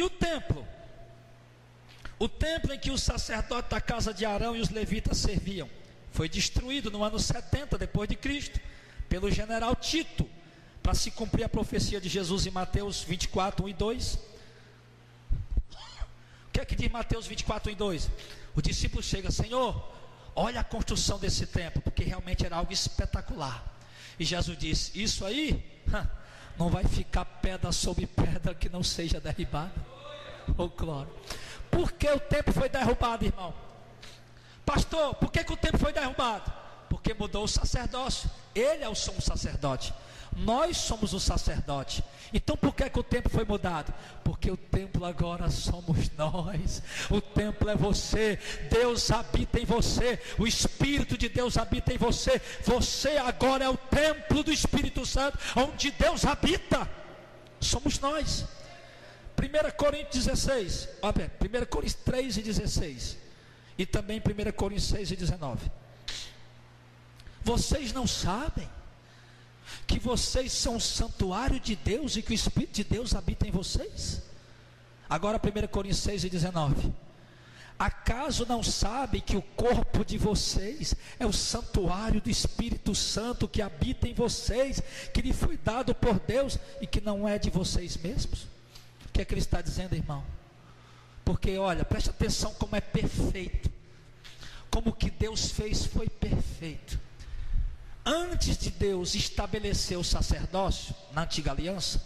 E o templo? O templo em que o sacerdote da casa de Arão e os levitas serviam foi destruído no ano 70 depois de Cristo pelo general Tito, para se cumprir a profecia de Jesus em Mateus 24, 1 e 2. O que é que diz Mateus 24, 1 e 2? O discípulo chega: Senhor, olha a construção desse templo, porque realmente era algo espetacular. E Jesus disse: isso aí não vai ficar pedra sobre pedra que não seja derribada. Oh glória! Por que o templo foi derrubado, irmão? Pastor, por que o templo foi derrubado? Porque mudou o sacerdócio. Ele é o sumo sacerdote, nós somos o sacerdote. Então por que o templo foi mudado? Porque o templo agora somos nós. O templo é você. Deus habita em você. O Espírito de Deus habita em você. Você agora é o templo do Espírito Santo, onde Deus habita. Somos nós. 1 Coríntios 16, 1 Coríntios 3 e 16, e também 1 Coríntios 6 e 19. Vocês não sabem que vocês são o santuário de Deus e que o Espírito de Deus habita em vocês? Agora 1 Coríntios 6 e 19. Acaso não sabem que o corpo de vocês é o santuário do Espírito Santo que habita em vocês, que lhe foi dado por Deus e que não é de vocês mesmos? O que é que ele está dizendo, irmão? Porque olha, preste atenção como é perfeito. Como o que Deus fez foi perfeito. Antes de Deus estabelecer o sacerdócio na antiga aliança,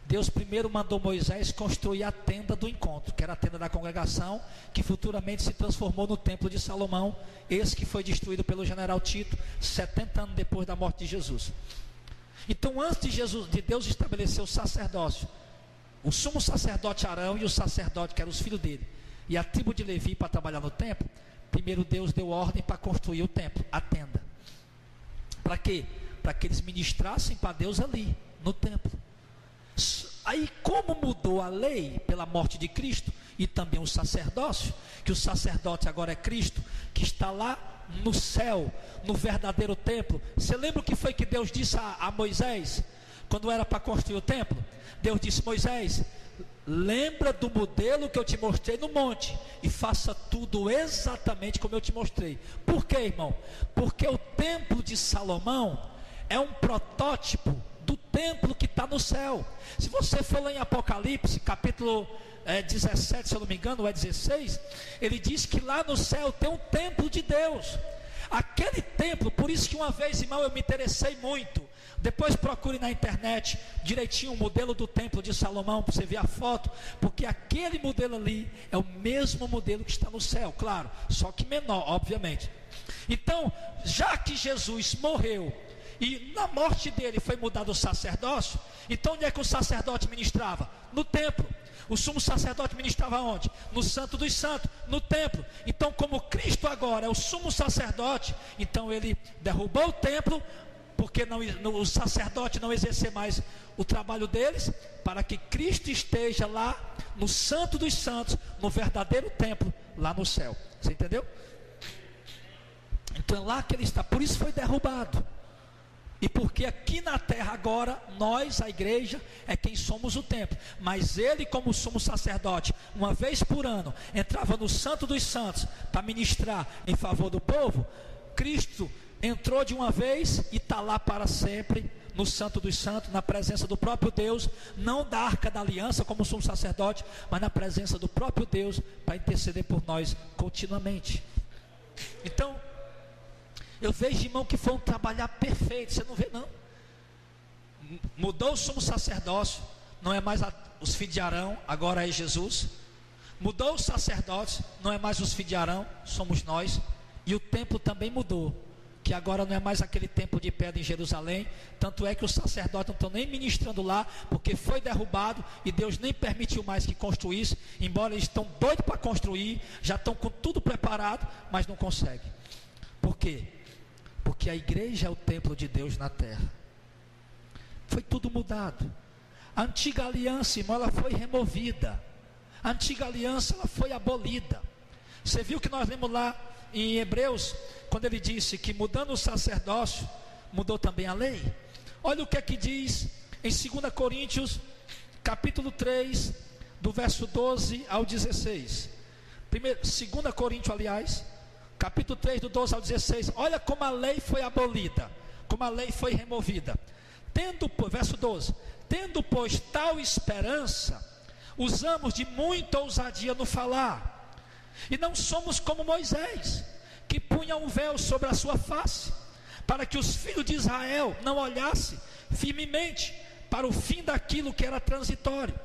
Deus primeiro mandou Moisés construir a tenda do encontro, que era a tenda da congregação, que futuramente se transformou no templo de Salomão, esse que foi destruído pelo general Tito 70 anos depois da morte de Jesus. Então antes de Deus estabelecer o sacerdócio, o sumo sacerdote Arão e o sacerdote que eram os filhos dele, e a tribo de Levi para trabalhar no templo, primeiro Deus deu ordem para construir o templo, a tenda. Para quê? Para que eles ministrassem para Deus ali, no templo. Aí como mudou a lei pela morte de Cristo, e também o sacerdócio, que o sacerdote agora é Cristo, que está lá no céu, no verdadeiro templo. Você lembra o que foi que Deus disse a Moisés, quando era para construir o templo? Deus disse: Moisés, lembra do modelo que eu te mostrei no monte, e faça tudo exatamente como eu te mostrei. Por quê, irmão? Porque o templo de Salomão é um protótipo do templo que está no céu. Se você for lá em Apocalipse, capítulo 17, se eu não me engano, ou é 16, ele diz que lá no céu tem um templo de Deus. Aquele templo, por isso que uma vez, irmão, eu me interessei muito. Depois procure na internet direitinho o modelo do templo de Salomão, para você ver a foto, porque aquele modelo ali é o mesmo modelo que está no céu, claro, só que menor, obviamente. Então, já que Jesus morreu, e na morte dele foi mudado o sacerdócio, então onde é que o sacerdote ministrava? No templo. O sumo sacerdote ministrava onde? No Santo dos Santos, no templo. Então como Cristo agora é o sumo sacerdote, então ele derrubou o templo, porque o sacerdote não exercer mais o trabalho deles, para que Cristo esteja lá no Santo dos Santos, no verdadeiro templo, lá no céu. Você entendeu? Então é lá que ele está, por isso foi derrubado. E porque aqui na terra agora, nós, a igreja, é quem somos o templo. Mas ele, como sumo sacerdote, uma vez por ano, entrava no Santo dos Santos para ministrar em favor do povo. Cristo entrou de uma vez e está lá para sempre, no Santo dos Santos, na presença do próprio Deus, não da Arca da Aliança como sumo sacerdote, mas na presença do próprio Deus, para interceder por nós continuamente. Então, eu vejo, irmão, que foi um trabalhar perfeito. Você não vê, não? Mudou o sumo sacerdócio, não é mais os filhos de Arão, agora é Jesus. Mudou os sacerdotes, não é mais os filhos de Arão, somos nós. E o templo também mudou, que agora não é mais aquele templo de pedra em Jerusalém. Tanto é que os sacerdotes não estão nem ministrando lá, porque foi derrubado e Deus nem permitiu mais que construísse. Embora eles estão doidos para construir, já estão com tudo preparado, mas não conseguem. Por quê? Porque a igreja é o templo de Deus na terra. Foi tudo mudado. A antiga aliança, irmão, ela foi removida. A antiga aliança, ela foi abolida. Você viu que nós lemos lá em Hebreus, quando ele disse que mudando o sacerdócio, mudou também a lei. Olha o que é que diz em 2 Coríntios, capítulo 3, do verso 12 ao 16. 2 Coríntios, aliás, capítulo 3, do 12 ao 16. Olha como a lei foi abolida, como a lei foi removida. Verso 12: tendo, pois, tal esperança, usamos de muita ousadia no falar, e não somos como Moisés, que punha um véu sobre a sua face, para que os filhos de Israel não olhassem firmemente para o fim daquilo que era transitório.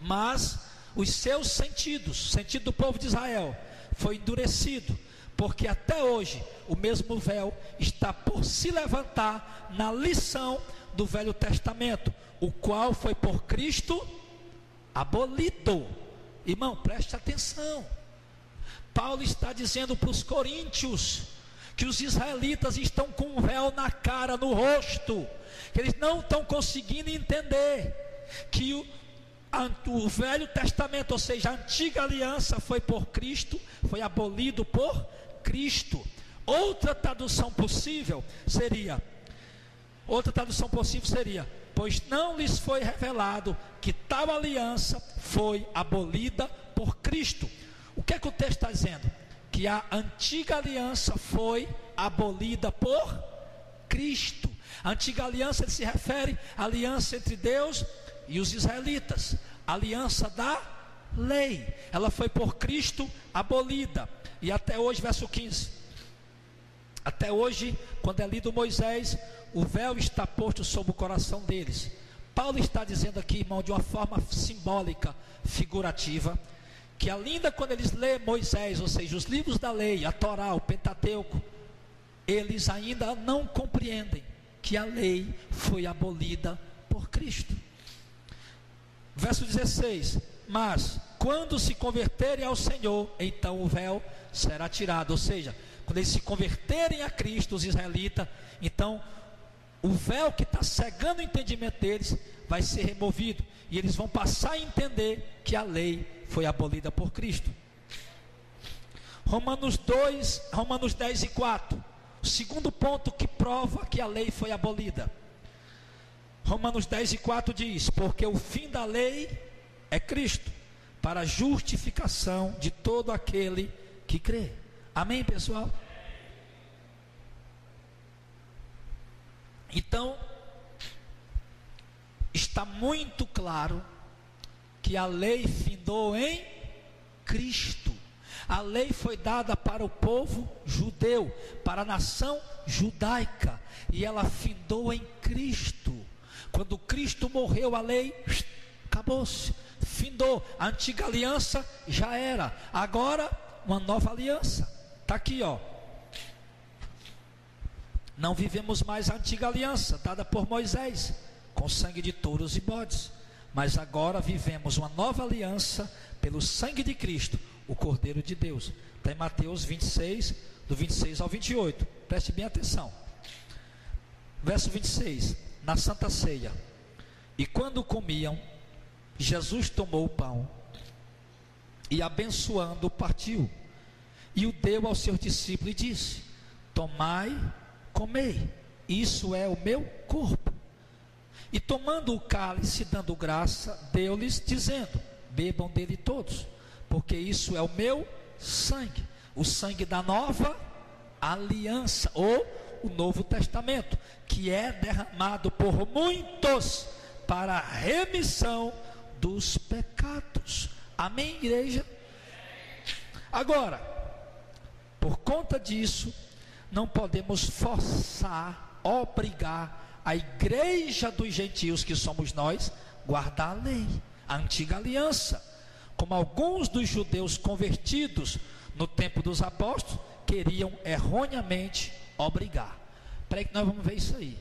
Mas os seus sentidos, o sentido do povo de Israel, foi endurecido, porque até hoje o mesmo véu está por se levantar na lição do Velho Testamento, o qual foi por Cristo abolido. Irmão, preste atenção. Paulo está dizendo para os coríntios que os israelitas estão com um véu na cara, no rosto, que eles não estão conseguindo entender que o Velho Testamento, ou seja, a antiga aliança, foi por Cristo, foi abolido por Cristo. Outra tradução possível seria: pois não lhes foi revelado que tal aliança foi abolida por Cristo. O que é que o texto está dizendo? Que a antiga aliança foi abolida por Cristo. A antiga aliança, ele se refere à aliança entre Deus e os israelitas, a aliança da lei. Ela foi por Cristo abolida. E até hoje, verso 15, até hoje, quando é lido Moisés, o véu está posto sobre o coração deles. Paulo está dizendo aqui, irmão, de uma forma simbólica, figurativa, que ainda quando eles lêem Moisés, ou seja, os livros da lei, a Torá, o Pentateuco, eles ainda não compreendem que a lei foi abolida por Cristo. Verso 16: mas quando se converterem ao Senhor, então o véu será tirado. Ou seja, quando eles se converterem a Cristo, os israelitas, então o véu que está cegando o entendimento deles vai ser removido, e eles vão passar a entender que a lei foi abolida por Cristo. Romanos 10 e 4, o segundo ponto que prova que a lei foi abolida. Romanos 10 e 4 diz: porque o fim da lei é Cristo, para a justificação de todo aquele que crê. Amém, pessoal? Então, está muito claro que a lei findou em Cristo. A lei foi dada para o povo judeu, para a nação judaica, e ela findou em Cristo. Quando Cristo morreu, a lei acabou-se, findou. A antiga aliança já era, agora uma nova aliança. Está aqui, ó. Não vivemos mais a antiga aliança dada por Moisés, com sangue de touros e bodes, mas agora vivemos uma nova aliança pelo sangue de Cristo, o Cordeiro de Deus. Está em Mateus 26, do 26 ao 28. Preste bem atenção. Verso 26. Na Santa Ceia: e quando comiam, Jesus tomou o pão e, abençoando, partiu e o deu aos seus discípulos e disse: tomai, comei, isso é o meu corpo. E tomando o cálice, dando graça, deu-lhes, dizendo: bebam dele todos, porque isso é o meu sangue, o sangue da nova aliança, ou o Novo Testamento, que é derramado por muitos para a remissão dos pecados. Amém, igreja? Agora, por conta disso, não podemos forçar, obrigar a igreja dos gentios, que somos nós, guardar a lei, a antiga aliança, como alguns dos judeus convertidos no tempo dos apóstolos queriam erroneamente obrigar. Espera aí que nós vamos ver isso aí.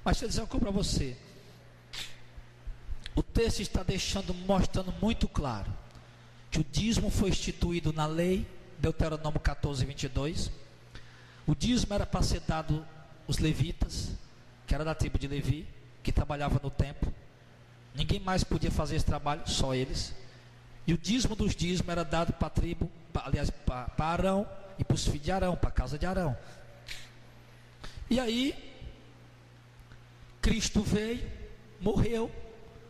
Mas deixa eu dizer uma coisa para você. O texto está mostrando muito claro que o dízimo foi instituído na lei, Deuteronômio 14, 22. O dízimo era para ser dado aos levitas, que era da tribo de Levi, que trabalhava no templo. Ninguém mais podia fazer esse trabalho, só eles. E o dízimo dos dízimos era dado para a tribo, para Arão e para os filhos de Arão, para a casa de Arão. E aí, Cristo veio, morreu,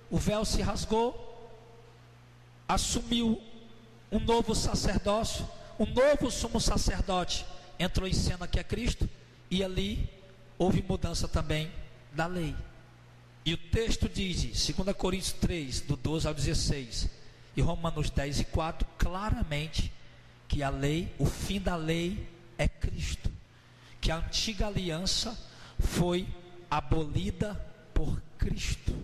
o véu se rasgou, assumiu um novo sacerdócio, um novo sumo sacerdote entrou em cena, que é Cristo, e ali houve mudança também da lei. E o texto diz, 2 Coríntios 3, do 12 ao 16, e Romanos 10 e 4, claramente, que a lei, o fim da lei é Cristo, que a antiga aliança foi abolida por Cristo.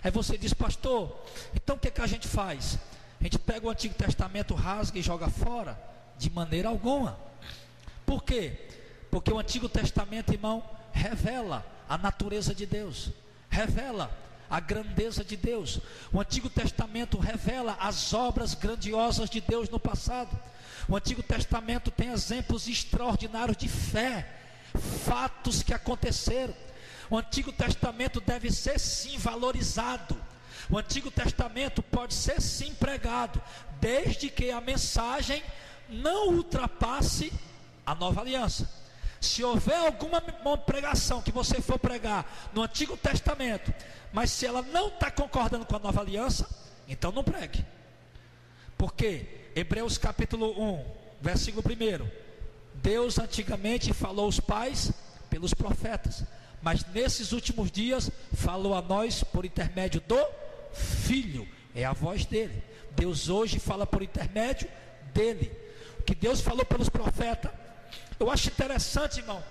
Aí você diz, pastor, então o que a gente faz? A gente pega o Antigo Testamento, rasga e joga fora? De maneira alguma. Por quê? Porque o Antigo Testamento, irmão, revela a natureza de Deus, revela a grandeza de Deus. O Antigo Testamento revela as obras grandiosas de Deus no passado. O Antigo Testamento tem exemplos extraordinários de fé, fatos que aconteceram. O Antigo Testamento deve ser sim valorizado. O Antigo Testamento pode ser sim pregado, desde que a mensagem não ultrapasse a nova aliança. Se houver alguma pregação que você for pregar no Antigo Testamento, mas se ela não está concordando com a nova aliança, então não pregue. Porque Hebreus capítulo 1, versículo 1, Deus antigamente falou aos pais pelos profetas, mas nesses últimos dias falou a nós por intermédio do Filho, é a voz dele. Deus hoje fala por intermédio dele. O que Deus falou pelos profetas, eu acho interessante, irmão,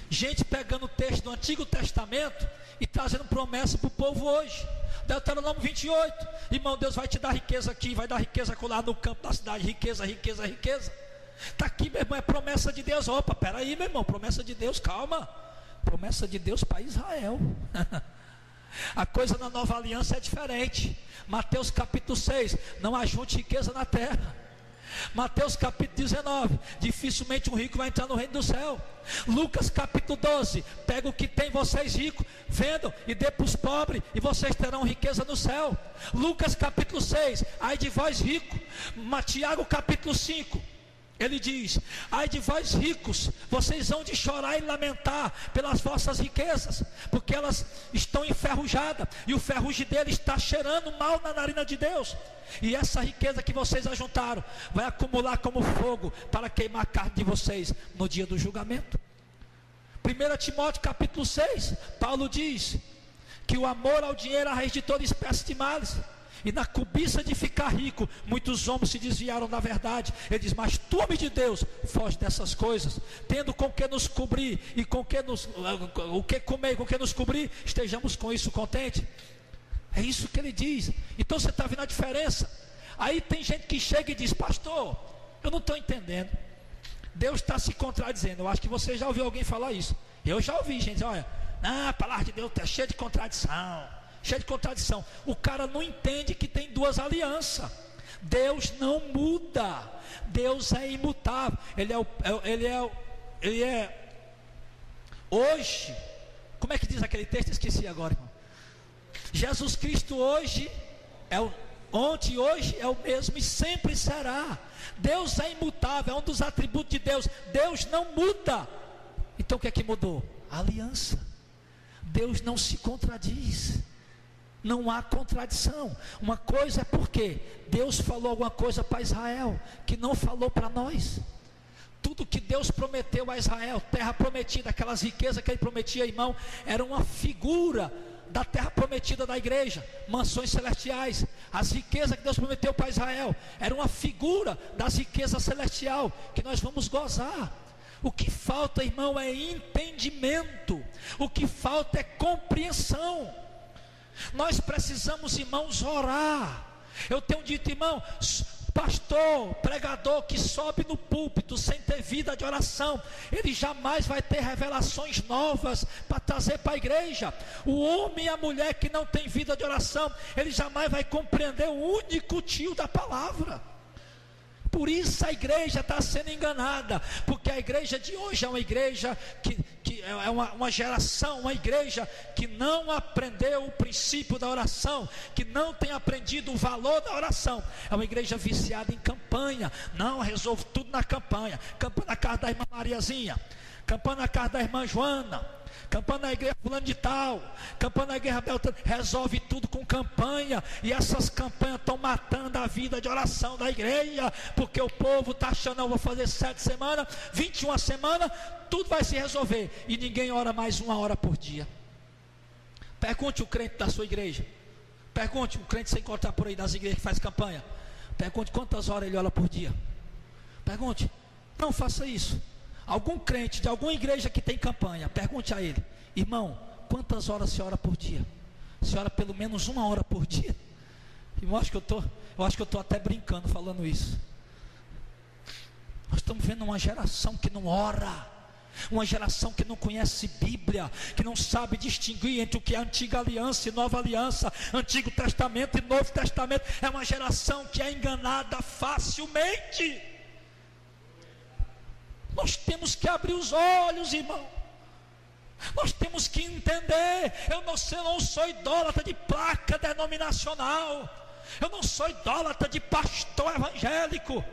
gente pegando o texto do Antigo Testamento e trazendo promessa para o povo hoje. Deuteronômio 28, irmão, Deus vai te dar riqueza aqui, vai dar riqueza lá no campo da cidade, riqueza, riqueza, riqueza. Está aqui, meu irmão, é promessa de Deus. Opa, peraí, meu irmão, promessa de Deus, calma. Promessa de Deus para Israel. A coisa na nova aliança é diferente. Mateus capítulo 6, não ajunte riqueza na terra. Mateus capítulo 19, dificilmente um rico vai entrar no reino do céu. Lucas capítulo 12, pega o que tem vocês ricos, vendam e dê para os pobres, e vocês terão riqueza no céu. Lucas capítulo 6, ai de vós rico. Tiago capítulo 5, ele diz, ai de vós ricos, vocês hão de chorar e lamentar pelas vossas riquezas, porque elas estão enferrujadas, e o ferrugem dele está cheirando mal na narina de Deus. E essa riqueza que vocês ajuntaram vai acumular como fogo para queimar a carne de vocês no dia do julgamento. 1 Timóteo capítulo 6, Paulo diz que o amor ao dinheiro é a raiz de toda espécie de males. E na cobiça de ficar rico, muitos homens se desviaram da verdade. Ele diz, mas tu, homem de Deus, foge dessas coisas, tendo com que nos cobrir, e com que o que comer, com que nos cobrir, estejamos com isso contentes. É isso que ele diz. Então você está vendo a diferença? Aí tem gente que chega e diz, pastor, eu não estou entendendo, Deus está se contradizendo. Eu acho que você já ouviu alguém falar isso. Eu já ouvi gente, olha, a palavra de Deus está cheia de contradição, cheia de contradição. O cara não entende que tem duas alianças. Deus não muda, Deus é imutável. Ele é hoje, como é que diz aquele texto? Esqueci agora, irmão. Jesus Cristo hoje ontem e hoje é o mesmo e sempre será. Deus é imutável, é um dos atributos de Deus. Deus não muda. Então o que é que mudou? A aliança. Deus não se contradiz. Não há contradição. Uma coisa é porque Deus falou alguma coisa para Israel que não falou para nós. Tudo que Deus prometeu a Israel, terra prometida, aquelas riquezas que ele prometia, irmão, era uma figura da terra prometida da igreja, mansões celestiais. As riquezas que Deus prometeu para Israel era uma figura das riquezas celestiais que nós vamos gozar. O que falta, irmão, é entendimento. O que falta é compreensão. Nós precisamos, irmãos, orar. Eu tenho dito, irmão, pastor, pregador que sobe no púlpito sem ter vida de oração, ele jamais vai ter revelações novas para trazer para a igreja. O homem e a mulher que não tem vida de oração, ele jamais vai compreender o único tio da palavra. Por isso a igreja está sendo enganada, porque a igreja de hoje é uma igreja que é uma geração, uma igreja que não aprendeu o princípio da oração, que não tem aprendido o valor da oração. É uma igreja viciada em campanha. Não, resolve tudo na campanha. Campanha na casa da irmã Mariazinha, campanha na casa da irmã Joana, campanha na igreja fulano de tal, campanha na igreja Beltrano, resolve tudo com campanha, e essas campanhas estão matando a vida de oração da igreja, porque o povo está achando, não, vou fazer 7 semanas, 21 semanas, tudo vai se resolver, e ninguém ora mais 1 hora por dia. Pergunte o crente da sua igreja, pergunte o crente que você encontrar por aí das igrejas que faz campanha, pergunte quantas horas ele ora por dia, pergunte, não faça isso. Algum crente de alguma igreja que tem campanha, pergunte a ele: irmão, quantas horas você ora por dia? Você ora pelo menos 1 hora por dia? Irmão, eu acho que eu estou até brincando falando isso. Nós estamos vendo uma geração que não ora, uma geração que não conhece Bíblia, que não sabe distinguir entre o que é antiga aliança e nova aliança, Antigo Testamento e Novo Testamento. É uma geração que é enganada facilmente. Nós temos que abrir os olhos, irmão. Nós temos que entender. Eu não sou idólatra de placa denominacional. Eu não sou idólatra de pastor evangélico.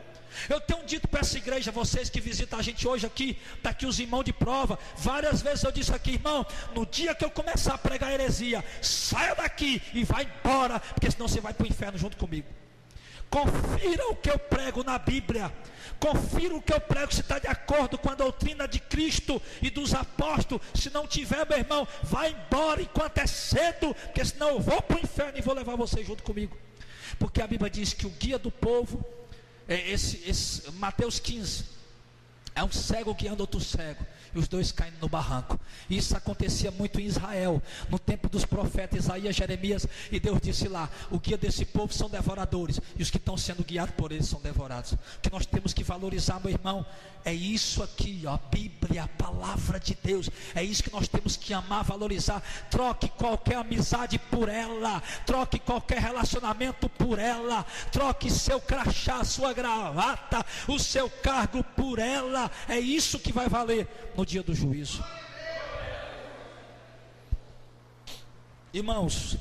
Eu tenho dito para essa igreja, vocês que visitam a gente hoje aqui, está aqui os irmãos de prova. Várias vezes eu disse aqui: irmão, no dia que eu começar a pregar heresia, saia daqui e vai embora, porque senão você vai para o inferno junto comigo. Confira o que eu prego na Bíblia, confira o que eu prego se está de acordo com a doutrina de Cristo e dos apóstolos. Se não tiver, meu irmão, vai embora enquanto é cedo, porque senão eu vou para o inferno e vou levar você junto comigo. Porque a Bíblia diz que o guia do povo Mateus 15, é um cego guiando outro cego, e os dois caindo no barranco. Isso acontecia muito em Israel, no tempo dos profetas Isaías, Jeremias, e Deus disse lá: o guia desse povo são devoradores, e os que estão sendo guiados por eles são devorados. O que nós temos que valorizar, meu irmão, é isso aqui, ó, a Bíblia, a palavra de Deus. É isso que nós temos que amar, valorizar. Troque qualquer amizade por ela, troque qualquer relacionamento por ela, troque seu crachá, sua gravata, o seu cargo por ela. É isso que vai valer no dia do juízo. Irmãos,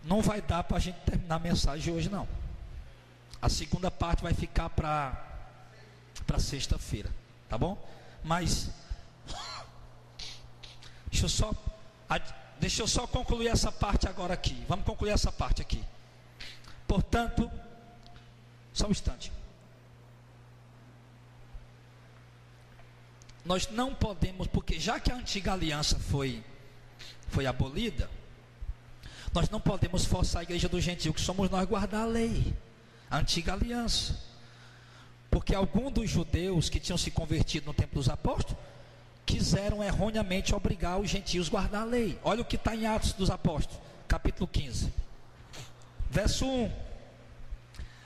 não vai dar para a gente terminar a mensagem hoje, não. A segunda parte vai ficar para sexta-feira, tá bom? Mas deixa eu só concluir essa parte agora aqui. Vamos concluir essa parte aqui. Portanto, só um instante. Nós não podemos, porque já que a antiga aliança foi abolida, nós não podemos forçar a igreja do gentio, que somos nós, guardar a lei, a antiga aliança. Porque alguns dos judeus que tinham se convertido no tempo dos apóstolos quiseram erroneamente obrigar os gentios a guardar a lei. Olha o que está em Atos dos Apóstolos, capítulo 15, verso 1.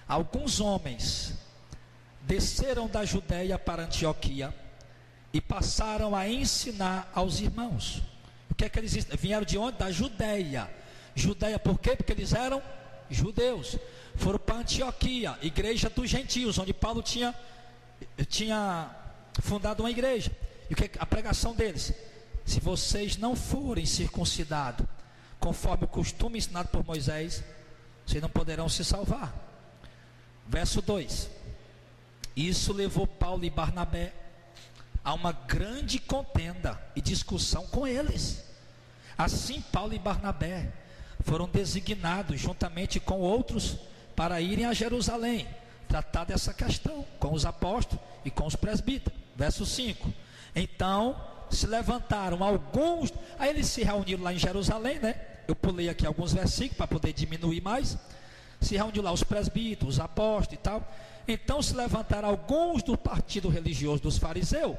Alguns homens desceram da Judeia para Antioquia e passaram a ensinar aos irmãos. O que é que eles vieram de onde? Da Judeia. Judeia por quê? Porque eles eram judeus. Foram para Antioquia, igreja dos gentios, onde Paulo tinha fundado uma igreja. E o que é a pregação deles? Se vocês não forem circuncidados conforme o costume ensinado por Moisés, vocês não poderão se salvar. Verso 2. Isso levou Paulo e Barnabé a uma grande contenda e discussão com eles. Assim Paulo e Barnabé foram designados juntamente com outros para irem a Jerusalém, tratar dessa questão com os apóstolos e com os presbíteros. Verso 5. Então se levantaram alguns, aí eles se reuniram lá em Jerusalém, né? Eu pulei aqui alguns versículos para poder diminuir mais. Se reuniram lá os presbíteros, os apóstolos e tal. Então se levantaram alguns do partido religioso dos fariseus,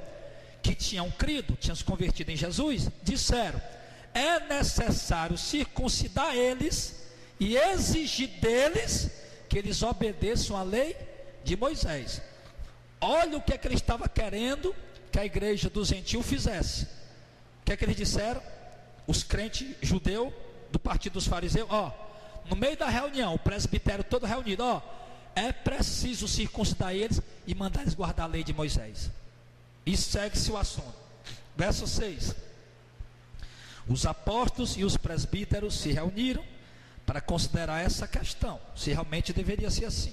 que tinham crido, tinham se convertido em Jesus, disseram: é necessário circuncidar eles e exigir deles que eles obedeçam à lei de Moisés. Olha o que é que ele estava querendo que a igreja dos gentios fizesse. O que é que eles disseram? Os crentes judeus do partido dos fariseus, no meio da reunião, o presbitério todo reunido, é preciso circuncidar eles e mandar eles guardar a lei de Moisés. E segue-se o assunto. Verso 6. Os apóstolos e os presbíteros se reuniram para considerar essa questão, se realmente deveria ser assim.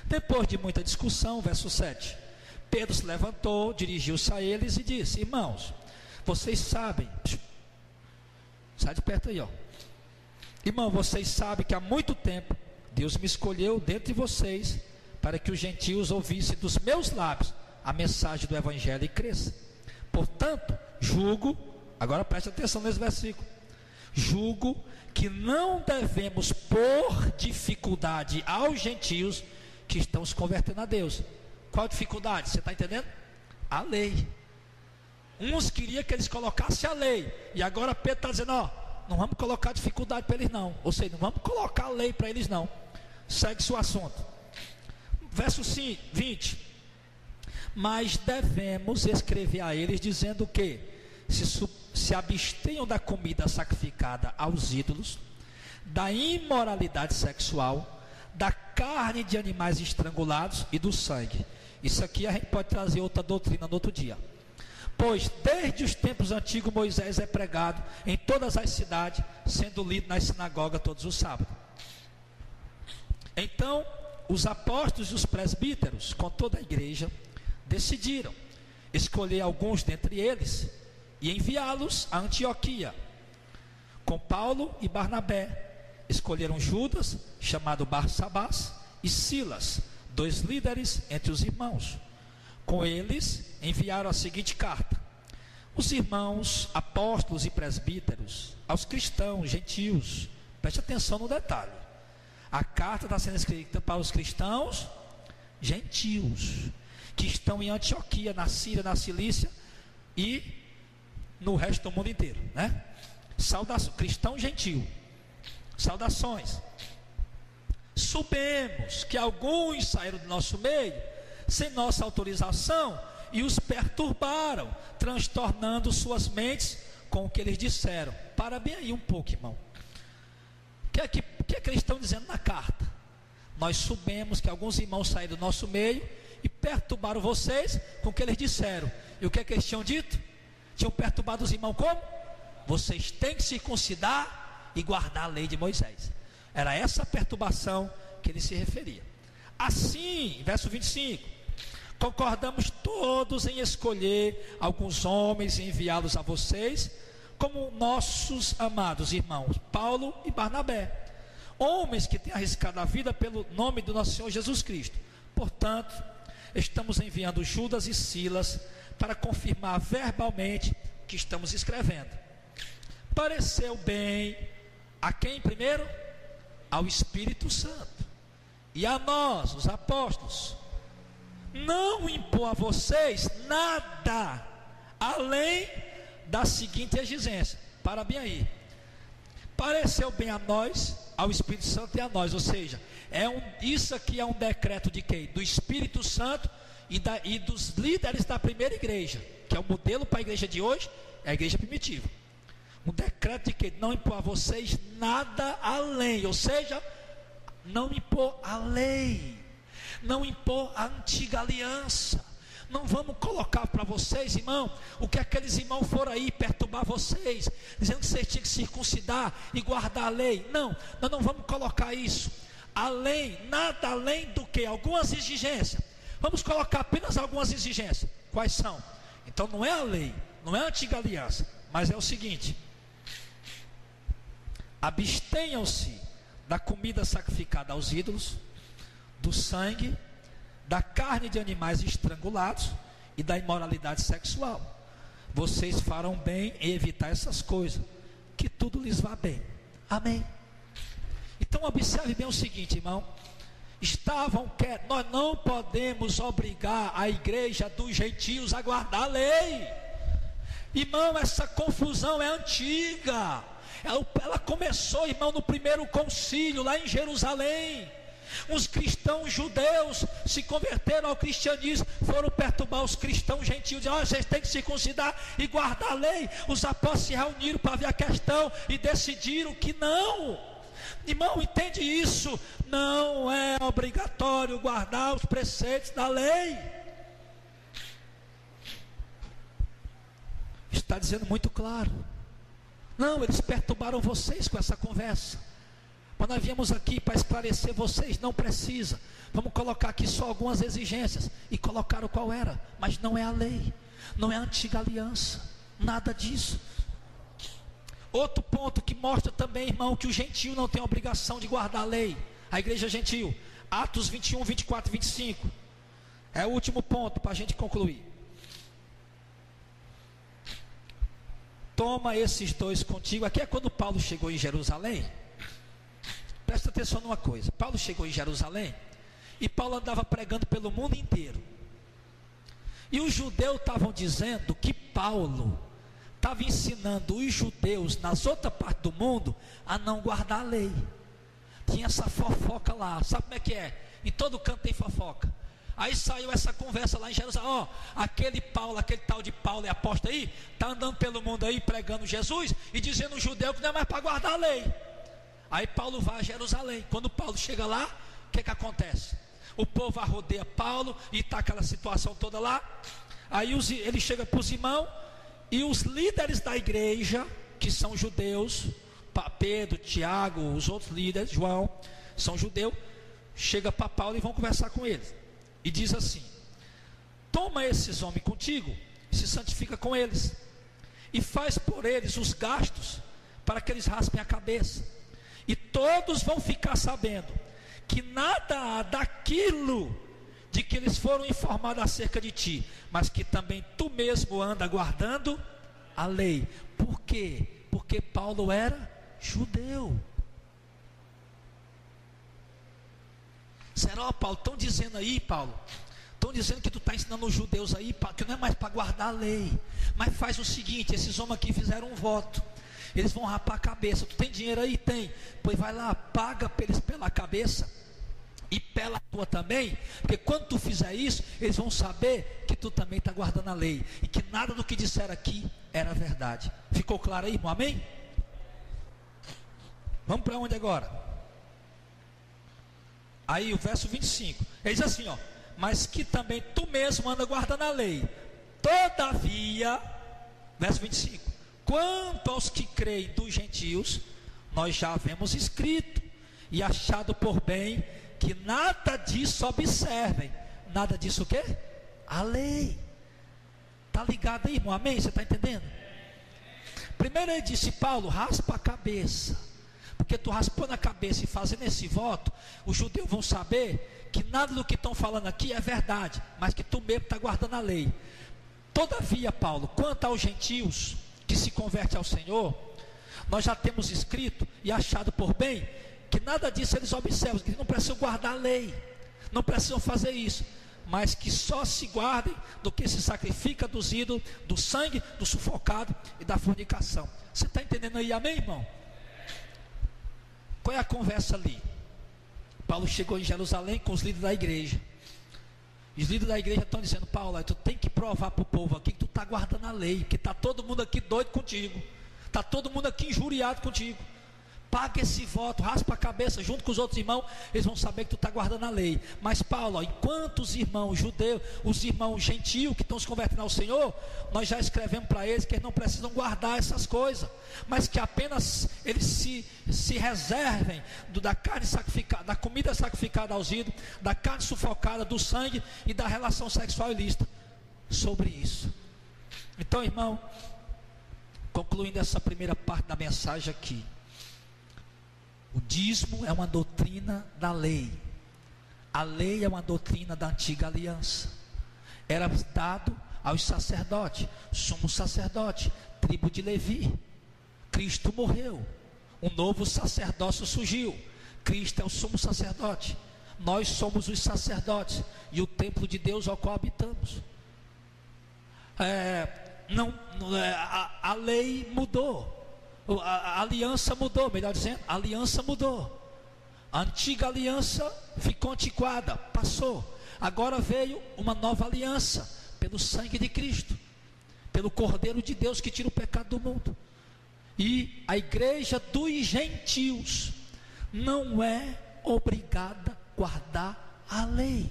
Depois de muita discussão, verso 7, Pedro se levantou, dirigiu-se a eles e disse: irmãos, vocês sabem, sai de perto aí, ó. Irmão, vocês sabem que há muito tempo Deus me escolheu dentre vocês para que os gentios ouvissem dos meus lábios a mensagem do evangelho e cresçam. Portanto, julgo, agora preste atenção nesse versículo, julgo que não devemos pôr dificuldade aos gentios que estão se convertendo a Deus. Qual dificuldade? Você está entendendo? A lei. Uns queriam que eles colocassem a lei, e agora Pedro está dizendo: ó, não vamos colocar dificuldade para eles não, ou seja, não vamos colocar a lei para eles não. Segue-se o assunto. Verso 20: mas devemos escrever a eles dizendo que se abstenham da comida sacrificada aos ídolos, da imoralidade sexual, da carne de animais estrangulados e do sangue. Isso aqui a gente pode trazer outra doutrina no outro dia. Pois desde os tempos antigos Moisés é pregado em todas as cidades, sendo lido nas sinagogas todos os sábados. Então os apóstolos e os presbíteros, com toda a igreja, decidiram escolher alguns dentre eles e enviá-los a Antioquia. Com Paulo e Barnabé escolheram Judas, chamado Barsabás, e Silas, 2 líderes entre os irmãos. Com eles enviaram a seguinte carta: os irmãos apóstolos e presbíteros, aos cristãos gentios. Preste atenção no detalhe. A carta está sendo escrita para os cristãos gentios que estão em Antioquia, na Síria, na Cilícia e no resto do mundo inteiro, né? Saudação, cristão gentil. Saudações. Sabemos que alguns saíram do nosso meio sem nossa autorização e os perturbaram, transtornando suas mentes com o que eles disseram. Para bem aí um pouco, irmão. O que é que eles estão dizendo na carta? Nós sabemos que alguns irmãos saíram do nosso meio e perturbaram vocês com o que eles disseram. E o que é que eles tinham dito? Tinham perturbado os irmãos como? Vocês têm que circuncidar e guardar a lei de Moisés. Era essa a perturbação que ele se referia. Assim, verso 25: concordamos todos em escolher alguns homens e enviá-los a vocês como nossos amados irmãos Paulo e Barnabé, homens que têm arriscado a vida pelo nome do nosso Senhor Jesus Cristo. Portanto, estamos enviando Judas e Silas para confirmar verbalmente o que estamos escrevendo. Pareceu bem a quem primeiro? Ao Espírito Santo e a nós, os apóstolos, não impor a vocês nada além da seguinte exigência. Para bem aí. Pareceu bem a nós, ao Espírito Santo e a nós, ou seja, isso aqui é um decreto de quem? Do Espírito Santo e dos líderes da primeira igreja, que é o modelo para a igreja de hoje, é a igreja primitiva. Um decreto de que não impor a vocês nada além, ou seja, não impor a lei, não impor a antiga aliança. Não vamos colocar para vocês, irmão, o que aqueles irmãos foram aí perturbar vocês, dizendo que vocês tinham que circuncidar e guardar a lei. Não, nós não vamos colocar isso. Além, nada além do que algumas exigências. Vamos colocar apenas algumas exigências. Quais são? Então não é a lei, não é a antiga aliança, mas é o seguinte: abstenham-se da comida sacrificada aos ídolos, do sangue, da carne de animais estrangulados e da imoralidade sexual. Vocês farão bem em evitar essas coisas, que tudo lhes vá bem. Amém. Então observe bem o seguinte, irmão: nós não podemos obrigar a igreja dos gentios a guardar a lei. Irmão, essa confusão é antiga. Ela começou, irmão, no primeiro concílio lá em Jerusalém. Uns cristãos judeus se converteram ao cristianismo, foram perturbar os cristãos gentios, dizendo: vocês têm que circuncidar e guardar a lei. Os apóstolos se reuniram para ver a questão e decidiram que não. Irmão, entende isso? Não é obrigatório guardar os preceitos da lei. Está dizendo muito claro. Não, eles perturbaram vocês com essa conversa, Mas nós viemos aqui para esclarecer vocês, não precisa. Vamos colocar aqui só algumas exigências. E colocaram qual era, mas não é a lei, não é a antiga aliança, nada disso. Outro ponto que mostra também, irmão, que o gentio não tem obrigação de guardar a lei. A igreja gentil, Atos 21, 24 e 25. É o último ponto para a gente concluir. Toma esses dois contigo. Aqui é quando Paulo chegou em Jerusalém. Presta atenção numa coisa. Paulo chegou em Jerusalém e Paulo andava pregando pelo mundo inteiro. E os judeus estavam dizendo que Paulo estava ensinando os judeus nas outras partes do mundo a não guardar a lei. Tinha essa fofoca lá. Sabe como é que é? Em todo canto tem fofoca. Aí saiu essa conversa lá em Jerusalém. Ó, aquele Paulo, aquele tal de Paulo é apóstolo aí, está andando pelo mundo aí pregando Jesus e dizendo ao judeu que não é mais para guardar a lei. Aí Paulo vai a Jerusalém. Quando Paulo chega lá, o que acontece? O povo arrodeia Paulo e está aquela situação toda lá. Aí ele chega para os irmãos e os líderes da igreja, que são judeus, Pedro, Tiago, os outros líderes, João, são judeus, chega para Paulo e vão conversar com ele. E diz assim: toma esses homens contigo, e se santifica com eles, e faz por eles os gastos, para que eles raspem a cabeça. E todos vão ficar sabendo que nada há daquilo de que eles foram informados acerca de ti, mas que também tu mesmo anda guardando a lei. Por quê? Porque Paulo era judeu. Será, Paulo? Estão dizendo aí, Paulo, estão dizendo que tu está ensinando os judeus aí, que não é mais para guardar a lei. Mas faz o seguinte: esses homens aqui fizeram um voto, eles vão rapar a cabeça. Tu tem dinheiro aí? Tem. Pois vai lá, paga para eles pela cabeça e pela tua também, porque quando tu fizer isso, eles vão saber que tu também está guardando a lei, e que nada do que disseram aqui era verdade. Ficou claro aí, irmão? Amém? Vamos para onde agora? Aí o verso 25, ele diz assim, ó: mas que também tu mesmo anda guardando a lei. Todavia, verso 25, quanto aos que creem dos gentios, nós já havemos escrito e achado por bem que nada disso observem. Nada disso o quê? A lei. Está ligado aí, irmão? Amém? Você está entendendo? Primeiro ele disse: Paulo, raspa a cabeça, porque tu raspando a cabeça e fazendo esse voto, os judeus vão saber que nada do que estão falando aqui é verdade, mas que tu mesmo está guardando a lei. Todavia, Paulo, quanto aos gentios que se convertem ao Senhor, nós já temos escrito e achado por bem que nada disso eles observam, que não precisam guardar a lei, não precisam fazer isso, mas que só se guardem do que se sacrifica dos ídolos, do sangue, do sufocado e da fornicação. Você está entendendo aí? Amém, irmão? Qual é a conversa ali? Paulo chegou em Jerusalém com os líderes da igreja. Os líderes da igreja estão dizendo: Paulo, tu tem que provar para o povo aqui que tu está guardando a lei, que está todo mundo aqui doido contigo, está todo mundo aqui injuriado contigo. Paga esse voto, raspa a cabeça junto com os outros irmãos, eles vão saber que tu está guardando a lei. Mas Paulo, ó, enquanto os irmãos judeus, os irmãos gentios que estão se convertendo ao Senhor, nós já escrevemos para eles que eles não precisam guardar essas coisas, mas que apenas eles se reservem da carne sacrificada, da comida sacrificada aos ídolos, da carne sufocada, do sangue e da relação sexual ilícita. Sobre isso. Então, irmão, concluindo essa primeira parte da mensagem aqui, o dízimo é uma doutrina da lei. A lei é uma doutrina da antiga aliança. Era dado aos sacerdotes, sumo sacerdote, tribo de Levi. Cristo morreu, um novo sacerdócio surgiu. Cristo é o sumo sacerdote. Nós somos os sacerdotes e o templo de Deus ao qual habitamos. A lei mudou. A aliança mudou, melhor dizendo, a aliança mudou. A antiga aliança ficou antiquada, passou. Agora veio uma nova aliança, pelo sangue de Cristo, pelo Cordeiro de Deus que tira o pecado do mundo. E a igreja dos gentios não é obrigada a guardar a lei.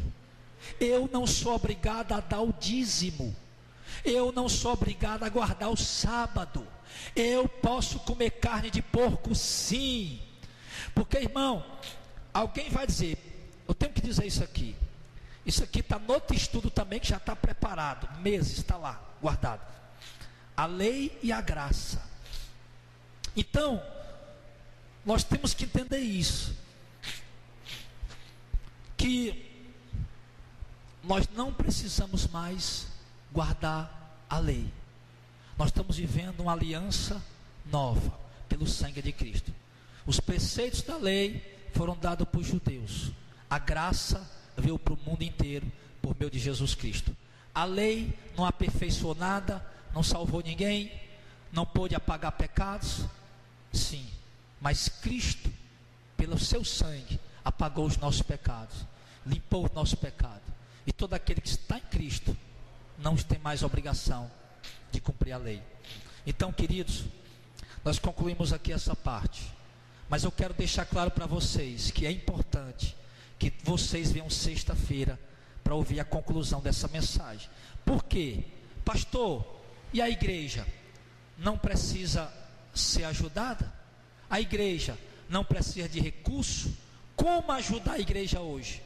Eu não sou obrigado a dar o dízimo. Eu não sou obrigado a guardar o sábado. Eu posso comer carne de porco, sim, Porque, irmão, alguém vai dizer, eu tenho que dizer isso aqui. Isso aqui está no outro estudo também, que já está preparado, meses, está lá, guardado. A lei e a graça. Então, nós temos que entender isso, que nós não precisamos mais guardar a lei. Nós estamos vivendo uma aliança nova, pelo sangue de Cristo. Os preceitos da lei foram dados para os judeus. A graça veio para o mundo inteiro, por meio de Jesus Cristo. A lei não aperfeiçoou nada, não salvou ninguém, não pôde apagar pecados. Sim, mas Cristo, pelo seu sangue, apagou os nossos pecados, limpou o nosso pecado. E todo aquele que está em Cristo não tem mais obrigação de cumprir a lei. Então, queridos, nós concluímos aqui essa parte, mas eu quero deixar claro para vocês que é importante que vocês venham sexta-feira para ouvir a conclusão dessa mensagem. Por quê? Pastor, e a igreja não precisa ser ajudada? A igreja não precisa de recurso? Como ajudar a igreja hoje?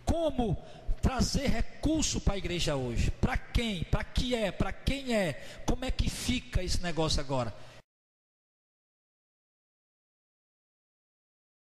Como trazer recurso para a igreja hoje? Para quem? Para que é? Para quem é? Como é que fica esse negócio agora?